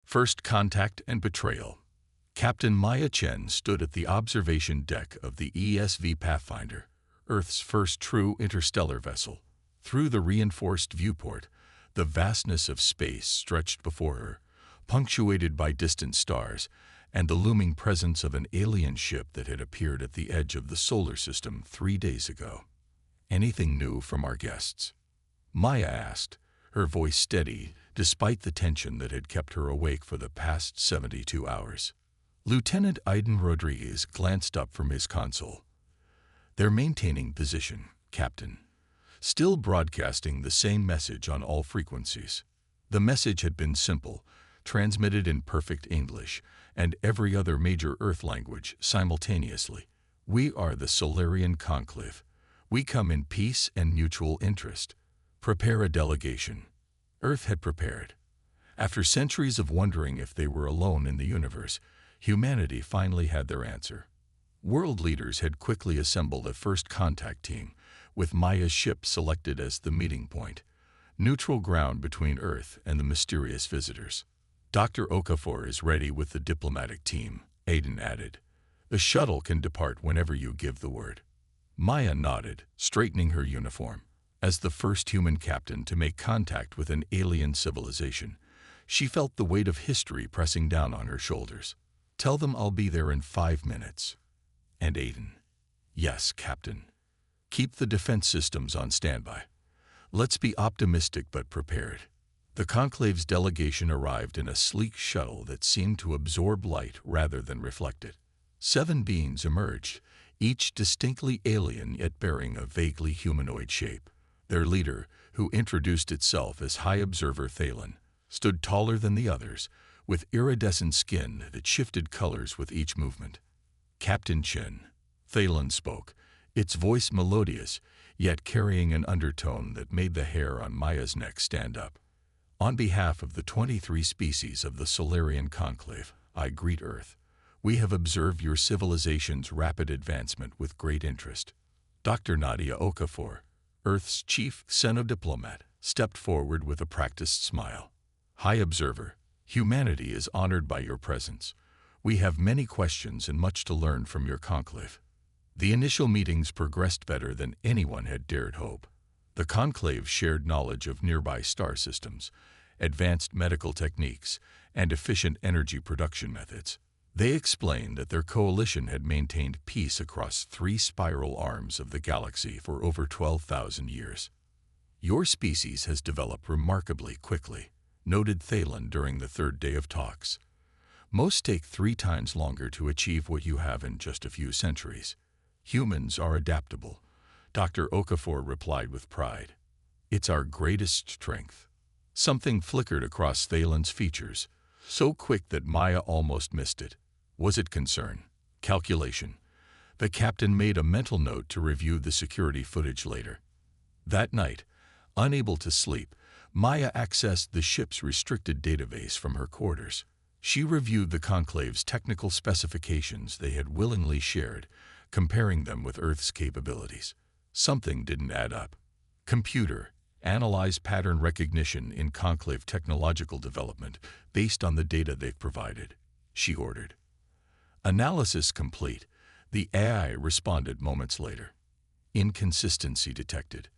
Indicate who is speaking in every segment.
Speaker 1: First Contact and Betrayal. Captain Maya Chen stood at the observation deck of the ESV Pathfinder, Earth's first true interstellar vessel. Through the reinforced viewport, the vastness of space stretched before her, punctuated by distant stars and the looming presence of an alien ship that had appeared at the edge of the solar system 3 days ago. "Anything new from our guests?" Maya asked, her voice steady despite the tension that had kept her awake for the past 72 hours. Lieutenant Aiden Rodriguez glanced up from his console. "They're maintaining position, Captain. Still broadcasting the same message on all frequencies." The message had been simple, transmitted in perfect English and every other major Earth language simultaneously. "We are the Solarian Conclave. We come in peace and mutual interest. Prepare a delegation." Earth had prepared. After centuries of wondering if they were alone in the universe, humanity finally had their answer. World leaders had quickly assembled a first contact team, with Maya's ship selected as the meeting point, neutral ground between Earth and the mysterious visitors. "Dr. Okafor is ready with the diplomatic team," Aiden added. "The shuttle can depart whenever you give the word." Maya nodded, straightening her uniform. As the first human captain to make contact with an alien civilization, she felt the weight of history pressing down on her shoulders. "Tell them I'll be there in 5 minutes. And Aiden." "Yes, Captain. Keep the defense systems on standby. Let's be optimistic but prepared." The Conclave's delegation arrived in a sleek shuttle that seemed to absorb light rather than reflect it. 7 beings emerged, each distinctly alien yet bearing a vaguely humanoid shape. Their leader, who introduced itself as High Observer Thalen, stood taller than the others, with iridescent skin that shifted colors with each movement. "Captain Chen," Thalen spoke, its voice melodious, yet carrying an undertone that made the hair on Maya's neck stand up. "On behalf of the 23 species of the Solarian Conclave, I greet Earth. We have observed your civilization's rapid advancement with great interest." Dr. Nadia Okafor, Earth's chief xenodiplomat, stepped forward with a practiced smile. "High Observer, humanity is honored by your presence. We have many questions and much to learn from your conclave." The initial meetings progressed better than anyone had dared hope. The conclave shared knowledge of nearby star systems, advanced medical techniques, and efficient energy production methods. They explained that their coalition had maintained peace across 3 spiral arms of the galaxy for over 12,000 years. "Your species has developed remarkably quickly," noted Thalen during the 3rd day of talks. "Most take 3 times longer to achieve what you have in just a few centuries. Humans are adaptable," Dr. Okafor replied with pride. "It's our greatest strength." Something flickered across Thalen's features, so quick that Maya almost missed it. Was it concern? Calculation? The captain made a mental note to review the security footage later. That night, unable to sleep, Maya accessed the ship's restricted database from her quarters. She reviewed the Conclave's technical specifications they had willingly shared, comparing them with Earth's capabilities. Something didn't add up. "Computer, analyze pattern recognition in Conclave technological development based on the data they've provided," she ordered. Analysis complete, the AI responded moments later. "Inconsistency detected.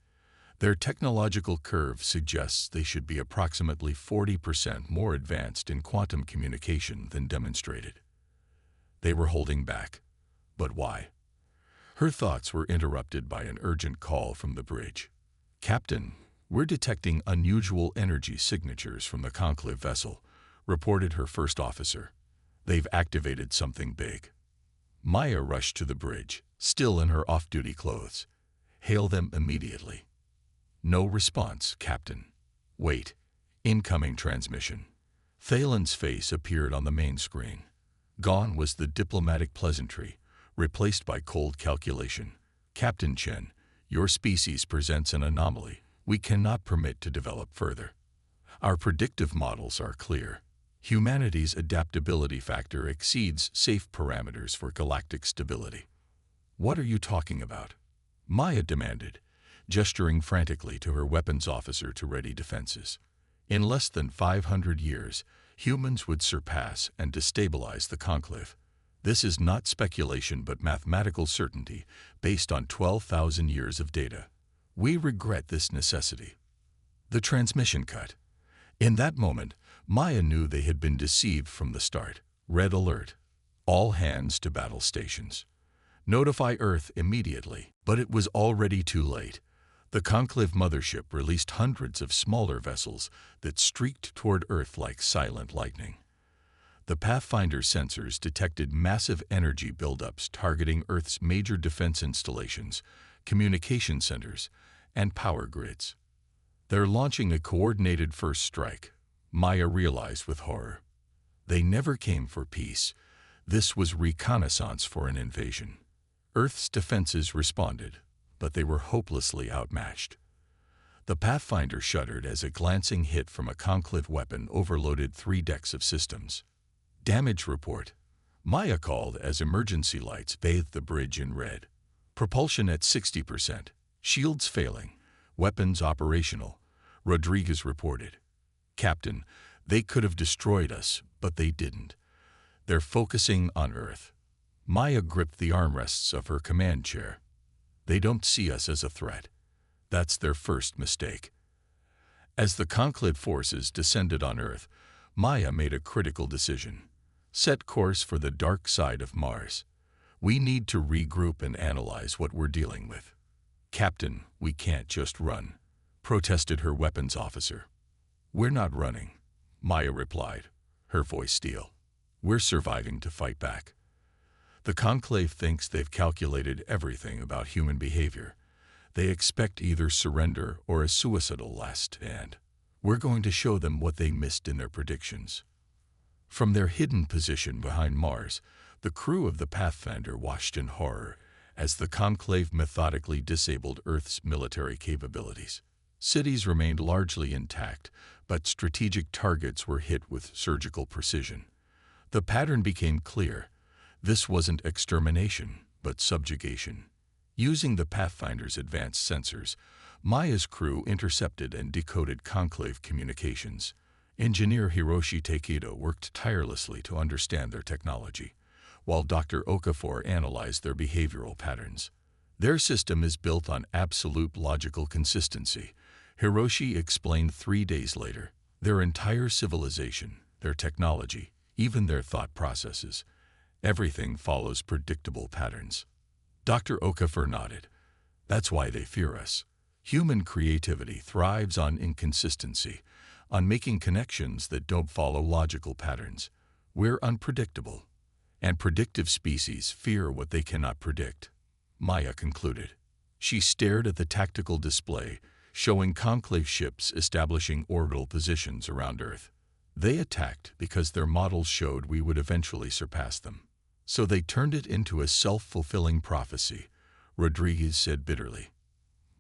Speaker 1: Their technological curve suggests they should be approximately 40% more advanced in quantum communication than demonstrated." They were holding back. But why? Her thoughts were interrupted by an urgent call from the bridge. "Captain, we're detecting unusual energy signatures from the Conclave vessel," reported her first officer. "They've activated something big." Maya rushed to the bridge, still in her off-duty clothes. "Hail them immediately." "No response, Captain." "Wait. Incoming transmission." Thalen's face appeared on the main screen. Gone was the diplomatic pleasantry, replaced by cold calculation. "Captain Chen, your species presents an anomaly we cannot permit to develop further. Our predictive models are clear. Humanity's adaptability factor exceeds safe parameters for galactic stability." "What are you talking about?" Maya demanded, gesturing frantically to her weapons officer to ready defenses. "In less than 500 years, Humans would surpass and destabilize the Conclave. This is not speculation but mathematical certainty based on 12,000 years of data. We regret this necessity. The transmission cut. In that moment, Maya knew they had been deceived from the start. Red alert. All hands to battle stations. Notify Earth immediately. But it was already too late. The Conclave mothership released hundreds of smaller vessels that streaked toward Earth like silent lightning. The Pathfinder sensors detected massive energy buildups targeting Earth's major defense installations, communication centers, and power grids. They're launching a coordinated first strike, Maya realized with horror. They never came for peace. This was reconnaissance for an invasion. Earth's defenses responded, but they were hopelessly outmatched. The Pathfinder shuddered as a glancing hit from a Conclave weapon overloaded 3 decks of systems. Damage report. Maya called as emergency lights bathed the bridge in red. Propulsion at 60%. Shields failing. Weapons operational. Rodriguez reported. Captain, they could have destroyed us, but they didn't. They're focusing on Earth. Maya gripped the armrests of her command chair. They don't see us as a threat. That's their first mistake. As the Conclave forces descended on Earth, Maya made a critical decision. Set course for the dark side of Mars. We need to regroup and analyze what we're dealing with. Captain, we can't just run, protested her weapons officer. We're not running, Maya replied, her voice steel. We're surviving to fight back. The Conclave thinks they've calculated everything about human behavior. They expect either surrender or a suicidal last stand. We're going to show them what they missed in their predictions. From their hidden position behind Mars, the crew of the Pathfinder watched in horror as the Conclave methodically disabled Earth's military capabilities. Cities remained largely intact, but strategic targets were hit with surgical precision. The pattern became clear. This wasn't extermination, but subjugation. Using the Pathfinder's advanced sensors, Maya's crew intercepted and decoded Conclave communications. Engineer Hiroshi Takedo worked tirelessly to understand their technology, while Dr. Okafor analyzed their behavioral patterns. Their system is built on absolute logical consistency, Hiroshi explained 3 days later. Their entire civilization, their technology, even their thought processes, everything follows predictable patterns. Dr. Okafor nodded. That's why they fear us. Human creativity thrives on inconsistency, on making connections that don't follow logical patterns. We're unpredictable, and predictive species fear what they cannot predict, Maya concluded. She stared at the tactical display, showing Conclave ships establishing orbital positions around Earth. They attacked because their models showed we would eventually surpass them. So they turned it into a self-fulfilling prophecy, Rodriguez said bitterly.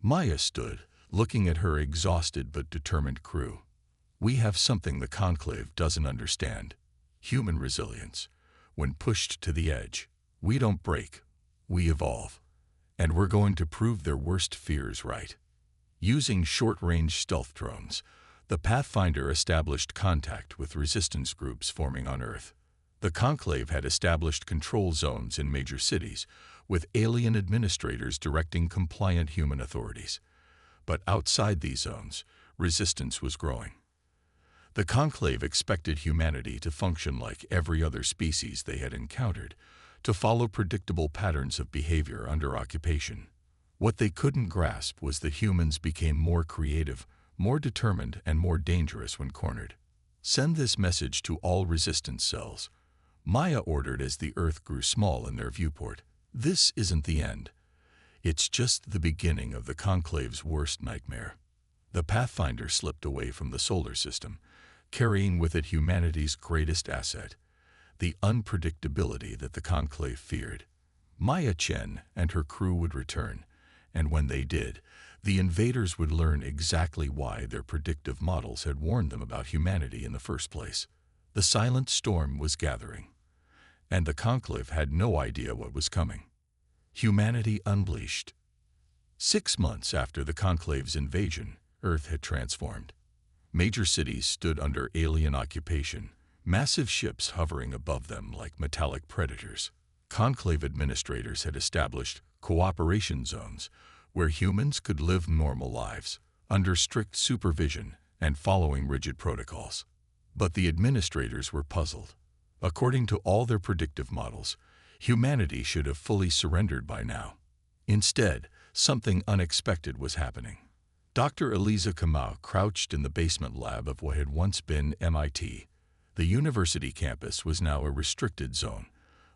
Speaker 1: Maya stood, looking at her exhausted but determined crew. We have something the Conclave doesn't understand. Human resilience. When pushed to the edge, we don't break, we evolve. And we're going to prove their worst fears right. Using short-range stealth drones, the Pathfinder established contact with resistance groups forming on Earth. The Conclave had established control zones in major cities, with alien administrators directing compliant human authorities. But outside these zones, resistance was growing. The Conclave expected humanity to function like every other species they had encountered, to follow predictable patterns of behavior under occupation. What they couldn't grasp was that humans became more creative, more determined, and more dangerous when cornered. Send this message to all resistance cells, Maya ordered as the Earth grew small in their viewport. This isn't the end. It's just the beginning of the Conclave's worst nightmare. The Pathfinder slipped away from the solar system, carrying with it humanity's greatest asset, the unpredictability that the Conclave feared. Maya Chen and her crew would return, and when they did, the invaders would learn exactly why their predictive models had warned them about humanity in the first place. The silent storm was gathering, and the Conclave had no idea what was coming. Humanity unleashed. 6 months after the Conclave's invasion, Earth had transformed. Major cities stood under alien occupation, massive ships hovering above them like metallic predators. Conclave administrators had established cooperation zones where humans could live normal lives, under strict supervision and following rigid protocols. But the administrators were puzzled. According to all their predictive models, humanity should have fully surrendered by now. Instead, something unexpected was happening. Dr. Eliza Kamau crouched in the basement lab of what had once been MIT. The university campus was now a restricted zone,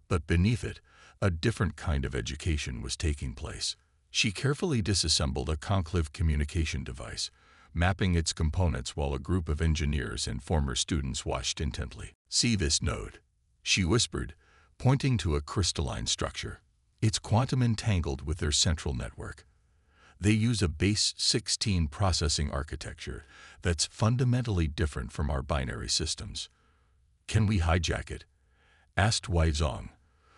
Speaker 1: but beneath it, a different kind of education was taking place. She carefully disassembled a conclave communication device, mapping its components while a group of engineers and former students watched intently. "See this node," she whispered, pointing to a crystalline structure. "It's quantum entangled with their central network. They use a base 16 processing architecture that's fundamentally different from our binary systems." "Can we hijack it?" asked Wei Zong,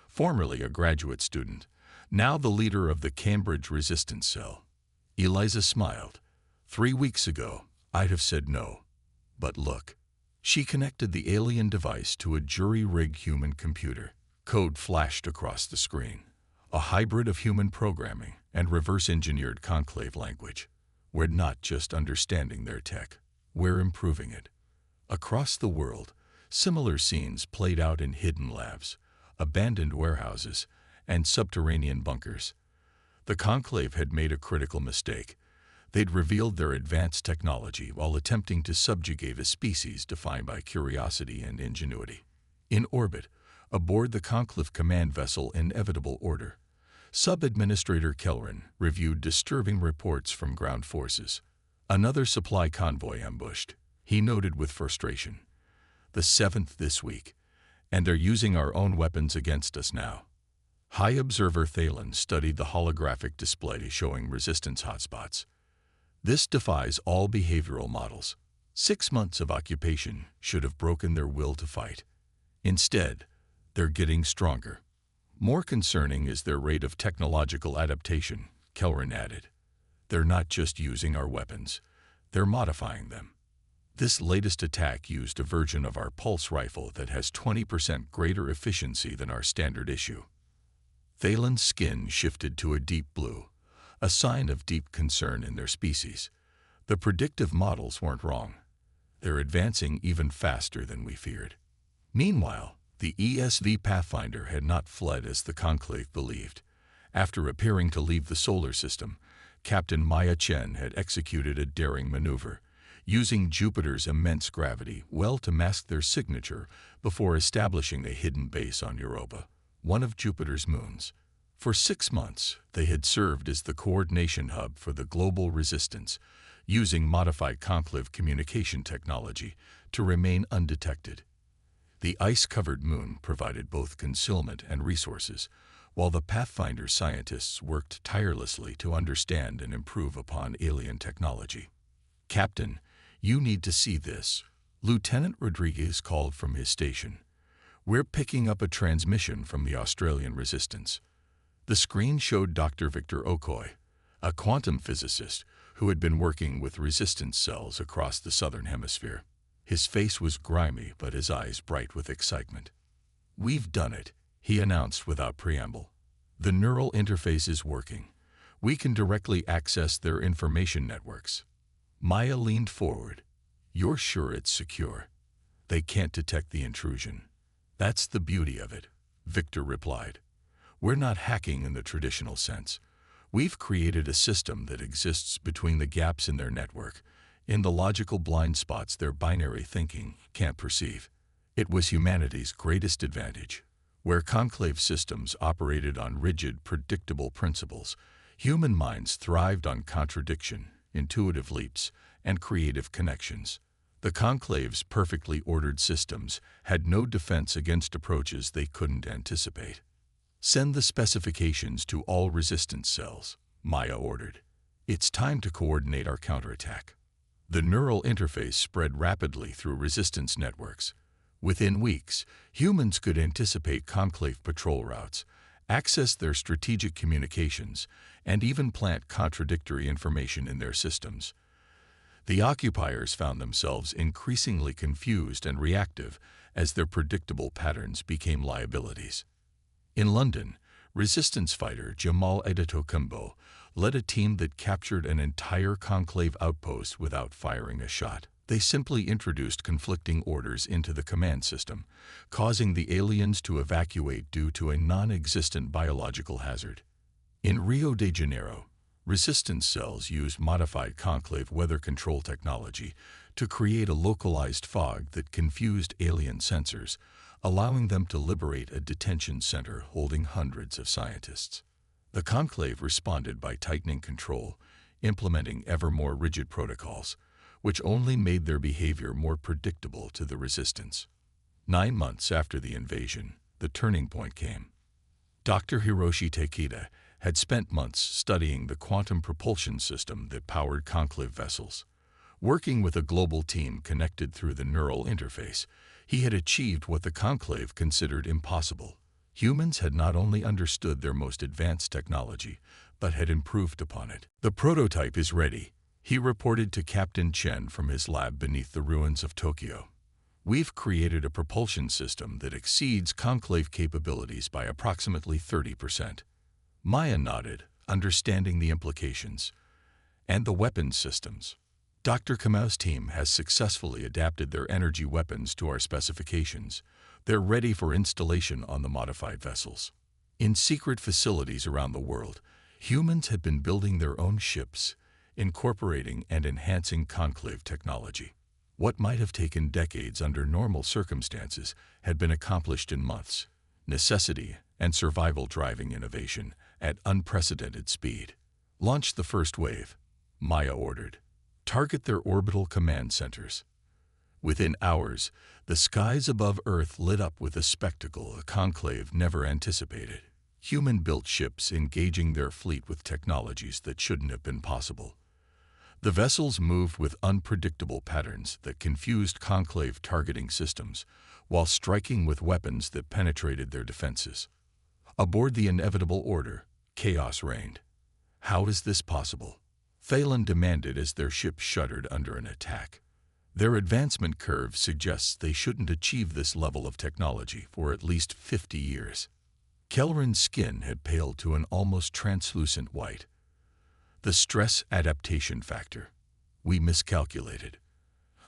Speaker 1: formerly a graduate student, now the leader of the Cambridge resistance cell. Eliza smiled. 3 weeks ago, I'd have said no. But look. She connected the alien device to a jury-rigged human computer. Code flashed across the screen. A hybrid of human programming and reverse-engineered conclave language. We're not just understanding their tech, we're improving it. Across the world, similar scenes played out in hidden labs, abandoned warehouses, and subterranean bunkers. The conclave had made a critical mistake. They'd revealed their advanced technology while attempting to subjugate a species defined by curiosity and ingenuity. In orbit, aboard the conclave command vessel Inevitable Order, Sub-Administrator Kelrin reviewed disturbing reports from ground forces. Another supply convoy ambushed, he noted with frustration. The 7th this week, and they're using our own weapons against us now. High Observer Thalen studied the holographic display showing resistance hotspots. This defies all behavioral models. 6 months of occupation should have broken their will to fight. Instead, they're getting stronger. More concerning is their rate of technological adaptation, Kelrin added. They're not just using our weapons, they're modifying them. This latest attack used a version of our pulse rifle that has 20% greater efficiency than our standard issue. Thalen's skin shifted to a deep blue, a sign of deep concern in their species. The predictive models weren't wrong. They're advancing even faster than we feared. Meanwhile, the ESV Pathfinder had not fled as the Conclave believed. After appearing to leave the solar system, Captain Maya Chen had executed a daring maneuver, using Jupiter's immense gravity well to mask their signature before establishing a hidden base on Europa, one of Jupiter's moons. For 6 months, they had served as the coordination hub for the global resistance, using modified conclave communication technology to remain undetected. The ice-covered moon provided both concealment and resources, while the Pathfinder scientists worked tirelessly to understand and improve upon alien technology. "Captain, you need to see this," Lieutenant Rodriguez called from his station. "We're picking up a transmission from the Australian resistance." The screen showed Dr. Victor Okoy, a quantum physicist who had been working with resistance cells across the southern hemisphere. His face was grimy, but his eyes bright with excitement. "We've done it," he announced without preamble. "The neural interface is working. We can directly access their information networks." Maya leaned forward. "You're sure it's secure? They can't detect the intrusion." "That's the beauty of it," Victor replied. "We're not hacking in the traditional sense. We've created a system that exists between the gaps in their network, in the logical blind spots their binary thinking can't perceive. It was humanity's greatest advantage. Where conclave systems operated on rigid, predictable principles, human minds thrived on contradiction, intuitive leaps, and creative connections. The conclave's perfectly ordered systems had no defense against approaches they couldn't anticipate. "Send the specifications to all resistance cells," Maya ordered. "It's time to coordinate our counterattack." The neural interface spread rapidly through resistance networks. Within weeks, humans could anticipate conclave patrol routes, access their strategic communications, and even plant contradictory information in their systems. The occupiers found themselves increasingly confused and reactive as their predictable patterns became liabilities. In London, resistance fighter Jamal Adetokunbo led a team that captured an entire conclave outpost without firing a shot. They simply introduced conflicting orders into the command system, causing the aliens to evacuate due to a non-existent biological hazard. In Rio de Janeiro, resistance cells used modified conclave weather control technology to create a localized fog that confused alien sensors, allowing them to liberate a detention center holding hundreds of scientists. The conclave responded by tightening control, implementing ever more rigid protocols, which only made their behavior more predictable to the resistance. 9 months after the invasion, the turning point came. Dr. Hiroshi Takeda had spent months studying the quantum propulsion system that powered conclave vessels. Working with a global team connected through the neural interface, he had achieved what the conclave considered impossible. Humans had not only understood their most advanced technology, but had improved upon it. "The prototype is ready," he reported to Captain Chen from his lab beneath the ruins of Tokyo. "We've created a propulsion system that exceeds conclave capabilities by approximately 30%. Maya nodded, understanding the implications. "And the weapons systems. Dr. Kamau's team has successfully adapted their energy weapons to our specifications. They're ready for installation on the modified vessels." In secret facilities around the world, humans had been building their own ships, incorporating and enhancing conclave technology. What might have taken decades under normal circumstances had been accomplished in months. Necessity and survival driving innovation at unprecedented speed. "Launch the first wave," Maya ordered. "Target their orbital command centers." Within hours, the skies above Earth lit up with a spectacle a conclave never anticipated. Human-built ships engaging their fleet with technologies that shouldn't have been possible. The vessels moved with unpredictable patterns that confused conclave targeting systems, while striking with weapons that penetrated their defenses. Aboard the inevitable order, chaos reigned. "How is this possible?" Phelan demanded as their ship shuddered under an attack. "Their advancement curve suggests they shouldn't achieve this level of technology for at least 50 years. Kelrin's skin had paled to an almost translucent white. "The stress adaptation factor. We miscalculated.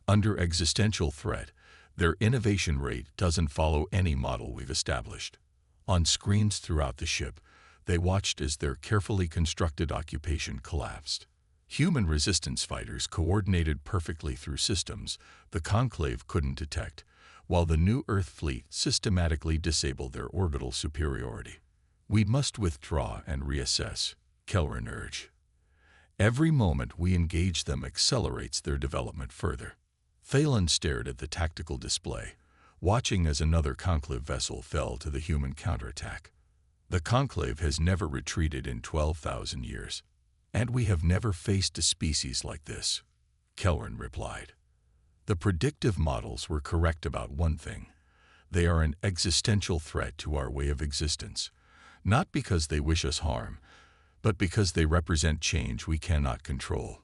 Speaker 1: Under existential threat, their innovation rate doesn't follow any model we've established." On screens throughout the ship, they watched as their carefully constructed occupation collapsed. Human resistance fighters coordinated perfectly through systems the conclave couldn't detect, while the new Earth fleet systematically disabled their orbital superiority. "We must withdraw and reassess," Kelrin urged. "Every moment we engage them accelerates their development further." Phelan stared at the tactical display, watching as another conclave vessel fell to the human counterattack. "The conclave has never retreated in 12,000 years. And we have never faced a species like this," Kelrin replied. "The predictive models were correct about one thing. They are an existential threat to our way of existence, not because they wish us harm, but because they represent change we cannot control."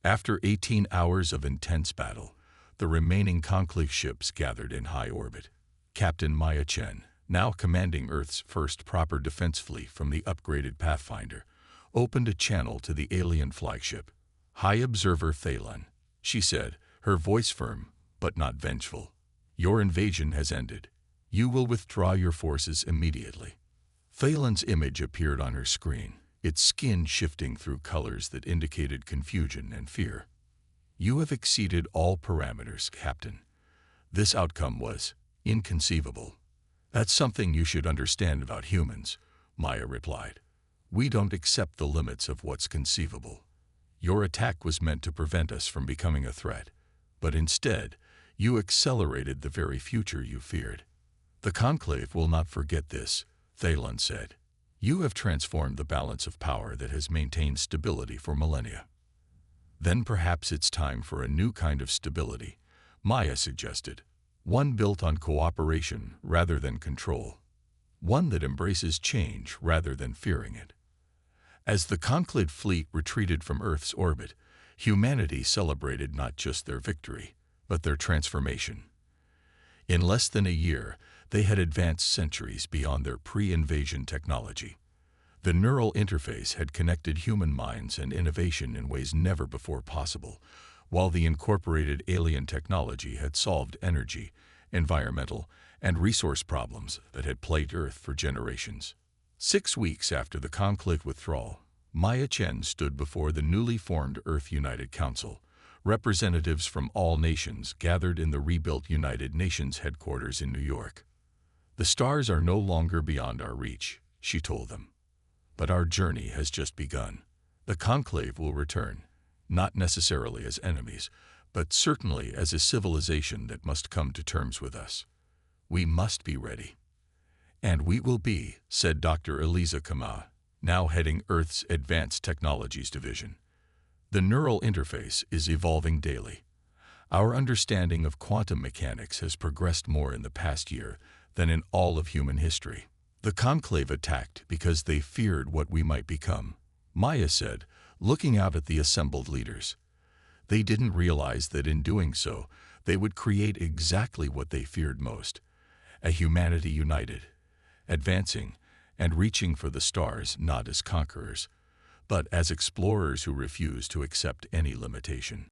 Speaker 1: After 18 hours of intense battle, the remaining conclave ships gathered in high orbit. Captain Maya Chen, now commanding Earth's first proper defense fleet from the upgraded Pathfinder, opened a channel to the alien flagship. "High Observer Phelan," she said, her voice firm but not vengeful. "Your invasion has ended. You will withdraw your forces immediately." Phelan's image appeared on her screen, its skin shifting through colors that indicated confusion and fear. "You have exceeded all parameters, Captain. This outcome was inconceivable." "That's something you should understand about humans," Maya replied. "We don't accept the limits of what's conceivable. Your attack was meant to prevent us from becoming a threat, but instead, you accelerated the very future you feared." "The Conclave will not forget this," Phelan said. "You have transformed the balance of power that has maintained stability for millennia." "Then perhaps it's time for a new kind of stability," Maya suggested. "One built on cooperation rather than control. One that embraces change rather than fearing it." As the Conclave fleet retreated from Earth's orbit, Humanity celebrated not just their victory, but their transformation. In less than a year, they had advanced centuries beyond their pre-invasion technology. The neural interface had connected human minds and innovation in ways never before possible, while the incorporated alien technology had solved energy, environmental, and resource problems that had plagued Earth for generations. 6 weeks after the Conclave withdrawal, Maya Chen stood before the newly formed Earth United Council. Representatives from all nations gathered in the rebuilt United Nations headquarters in New York. "The stars are no longer beyond our reach," she told them. "But our journey has just begun. The Conclave will return, not necessarily as enemies, but certainly as a civilization that must come to terms with us. We must be ready." "And we will be," said Dr. Eliza Kama, now heading Earth's Advanced Technologies Division. "The neural interface is evolving daily. Our understanding of quantum mechanics has progressed more in the past year than in all of human history." "The Conclave attacked because they feared what we might become," Maya said, looking out at the assembled leaders. "They didn't realize that in doing so, they would create exactly what they feared most: a humanity united, advancing, and reaching for the stars not as conquerors, but as explorers who refuse to accept any limitation."